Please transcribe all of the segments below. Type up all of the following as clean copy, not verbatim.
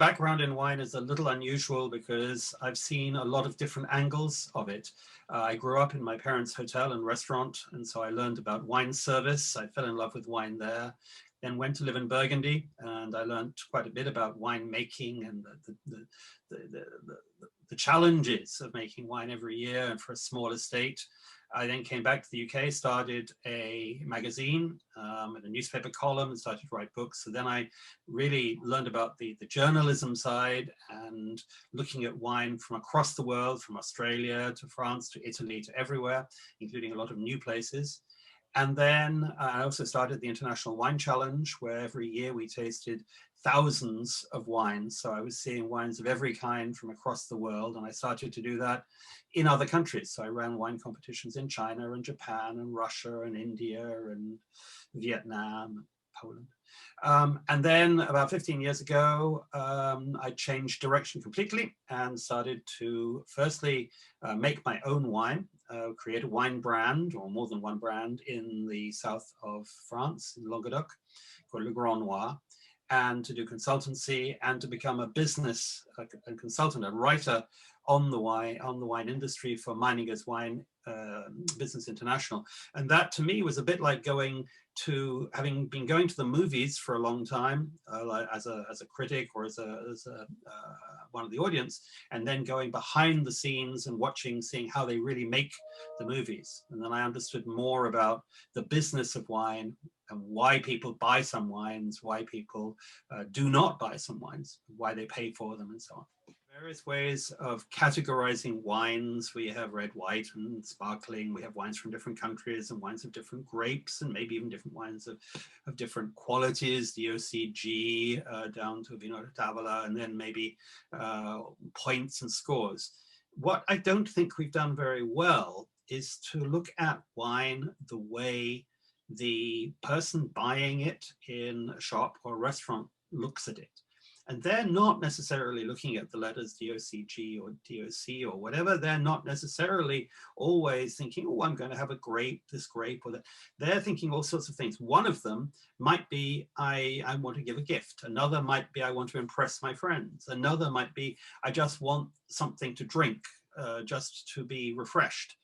background in wine is a little unusual because I've seen a lot of different angles of it. I grew up in my parents' hotel and restaurant, and so I learned about wine service. I fell in love with wine there. Then went to live in Burgundy, and I learned quite a bit about wine making and the challenges of making wine every year and for a small estate. I then came back to the UK, started a magazine and a newspaper column, and started to write books. So then I really learned about the journalism side and looking at wine from across the world, from Australia to France to Italy to everywhere, including a lot of new places. And then I also started the International Wine Challenge, where every year we tasted thousands of wines. So I was seeing wines of every kind from across the world. And I started to do that in other countries. So I ran wine competitions in China and Japan and Russia and India and Vietnam, and Poland. And then about 15 years ago, I changed direction completely and started to firstly make my own wine. Create a wine brand, or more than one brand, in the south of France, in Languedoc, called Le Grand Noir, and to do consultancy and to become a business a consultant, a writer on the wine industry for Meiningers Wine Business International. And that to me was a bit like having been going to the movies for a long time, like as a critic or as one of the audience, and then going behind the scenes and seeing how they really make the movies. And then I understood more about the business of wine and why people buy some wines, why people do not buy some wines, why they pay for them, and so on. Various ways of categorizing wines. We have red, white, and sparkling. We have wines from different countries and wines of different grapes, and maybe even different wines of different qualities, the OCG down to Vino da Tavola, and then maybe points and scores. What I don't think we've done very well is to look at wine the way the person buying it in a shop or a restaurant looks at it. And they're not necessarily looking at the letters DOCG or DOC or whatever. They're not necessarily always thinking, oh, I'm going to have a grape, this grape, or that. They're thinking all sorts of things. One of them might be, I want to give a gift. Another might be, I want to impress my friends. Another might be, I just want something to drink, just to be refreshed.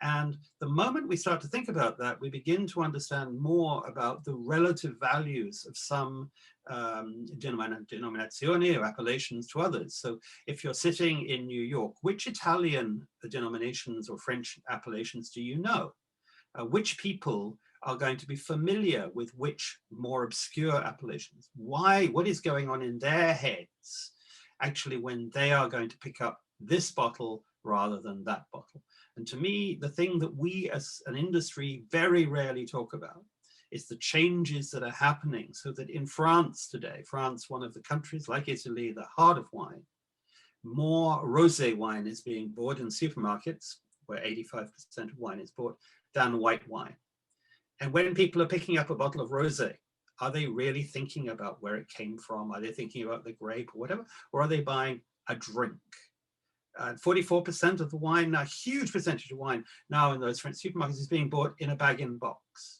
And the moment we start to think about that, we begin to understand more about the relative values of some denominazioni or appellations to others. So if you're sitting in New York, which Italian denominations or French appellations do you know? Which people are going to be familiar with which more obscure appellations? Why? What is going on in their heads actually when they are going to pick up this bottle rather than that bottle? And to me, the thing that we as an industry very rarely talk about is the changes that are happening, so that in France today, France, one of the countries like Italy, the heart of wine, more rosé wine is being bought in supermarkets, where 85% of wine is bought, than white wine. And when people are picking up a bottle of rosé, are they really thinking about where it came from? Are they thinking about the grape or whatever? Or are they buying a drink? 44% of the wine, a huge percentage of wine now in those French supermarkets is being bought in a bag-in-box.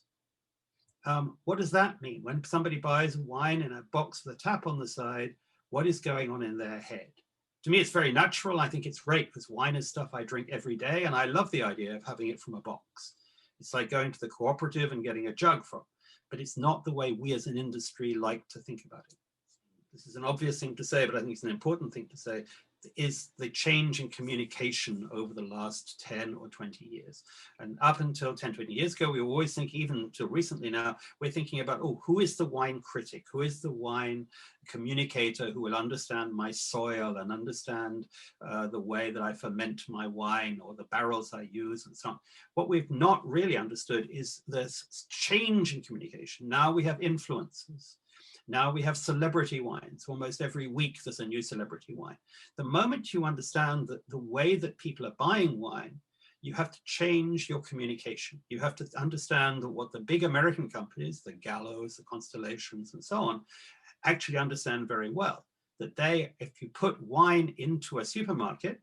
What does that mean? When somebody buys wine in a box with a tap on the side, what is going on in their head? To me, it's very natural. I think it's great because wine is stuff I drink every day, and I love the idea of having it from a box. It's like going to the cooperative and getting a jug from, but it's not the way we as an industry like to think about it. This is an obvious thing to say, but I think it's an important thing to say, is the change in communication over the last 10 or 20 years. And up until 10, 20 years ago, we were always thinking, even until recently now, we're thinking about, oh, who is the wine critic? Who is the wine communicator who will understand my soil and understand the way that I ferment my wine or the barrels I use and so on. What we've not really understood is this change in communication. Now we have influencers. Now we have celebrity wines. Almost every week there's a new celebrity wine. The moment you understand that the way that people are buying wine, you have to change your communication. You have to understand that what the big American companies, the Gallos, the Constellations, and so on, actually understand very well. That they, if you put wine into a supermarket,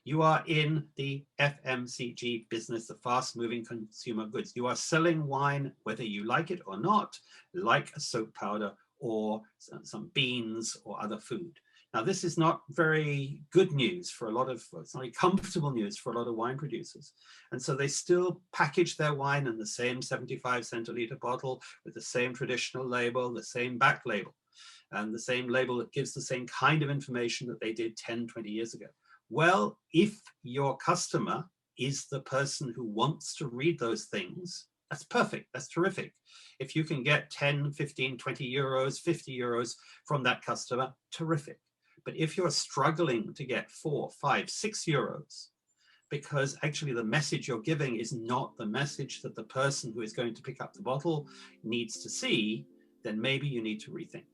you are in the FMCG business, the fast-moving consumer goods. You are selling wine, whether you like it or not, like a soap powder or some beans or other food. Now, this is not very good news for a lot of, it's not very comfortable news for a lot of wine producers. And so they still package their wine in the same 75 centiliter bottle with the same traditional label, the same back label, and the same label that gives the same kind of information that they did 10, 20 years ago. Well, if your customer is the person who wants to read those things, that's perfect, that's terrific. If you can get 10, 15, 20 euros, 50 euros from that customer, terrific. But if you're struggling to get 4, 5, 6 euros, because actually the message you're giving is not the message that the person who is going to pick up the bottle needs to see, then maybe you need to rethink.